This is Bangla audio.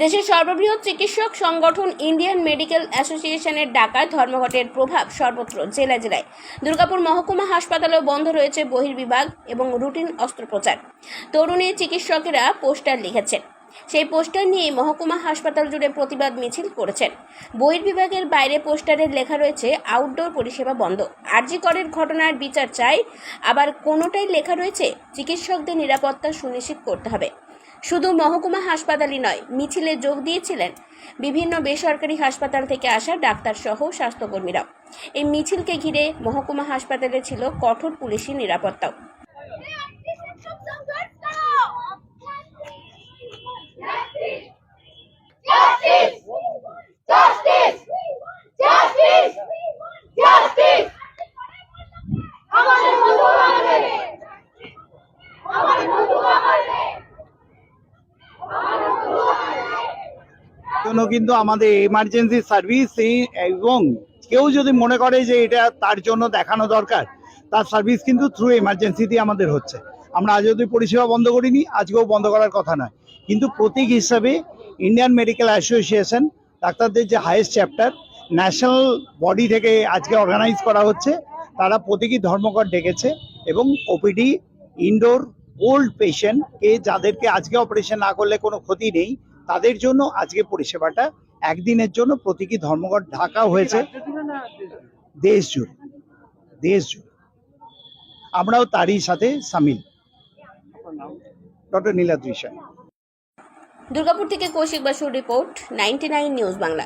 দেশের সর্ববৃহৎ চিকিৎসক সংগঠন ইন্ডিয়ান মেডিকেল অ্যাসোসিয়েশনের ডাকায় ধর্মঘটের প্রভাব সর্বত্র জেলায় জেলায়। দুর্গাপুর মহকুমা হাসপাতালেও বন্ধ রয়েছে বহির্বিভাগ এবং রুটিন অস্ত্রোপচার। তরুণী চিকিৎসকেরা পোস্টার লিখেছেন, সেই পোস্টার নিয়ে মহকুমা হাসপাতাল জুড়ে প্রতিবাদ মিছিল করেছেন। বহির্বিভাগের বাইরে পোস্টারে লেখা রয়েছে আউটডোর পরিষেবা বন্ধ, আরজি করের ঘটনার বিচার চাই, আবার কোনোটাই লেখা রয়েছে চিকিৎসকদের নিরাপত্তা সুনিশ্চিত করতে হবে। শুধু মহকুমা হাসপাতালই নয়, মিছিলে যোগ দিয়েছিলেন বিভিন্ন বেসরকারি হাসপাতাল থেকে আসা ডাক্তার সহ স্বাস্থ্যকর্মীরাও। এই মিছিলকে ঘিরে মহকুমা হাসপাতালে ছিল কঠোর পুলিশি নিরাপত্তাও। কিন্তু আমাদের এমার্জেন্সি সার্ভিস এবং কেউ যদি মনে করে যে এটা তার জন্য দেখানো দরকার, তার সার্ভিস কিন্তু থ্রু এমার্জেন্সি দিয়ে আমাদের হচ্ছে। আমরা আজ অবধি পরিষেবা বন্ধ করিনি, আজকেও বন্ধ করার কথা নয়, কিন্তু প্রতীক হিসাবে ইন্ডিয়ান মেডিকেল অ্যাসোসিয়েশন ডাক্তারদের যে হাইয়েস্ট চ্যাপ্টার ন্যাশনাল বডি থেকে আজকে অর্গানাইজ করা হচ্ছে, তারা প্রতীকী ধর্মঘট ডেকেছে এবং ওপিডি ইনডোর ওল্ড পেশেন্টকে, যাদেরকে আজকে অপারেশন না করলে কোনো ক্ষতি নেই, তাদের জন্য আজকে পরিষেবাটা একদিনের জন্য প্রতীকী ধর্মঘট ঢাকা হয়েছে দেশ জুড়ে। আমরাও তারই সাথে সামিল। ডক্টর নীলাদ্রি সাহেব। দুর্গাপুর থেকে কৌশিক বাসুর রিপোর্ট, 99 নিউজ বাংলা।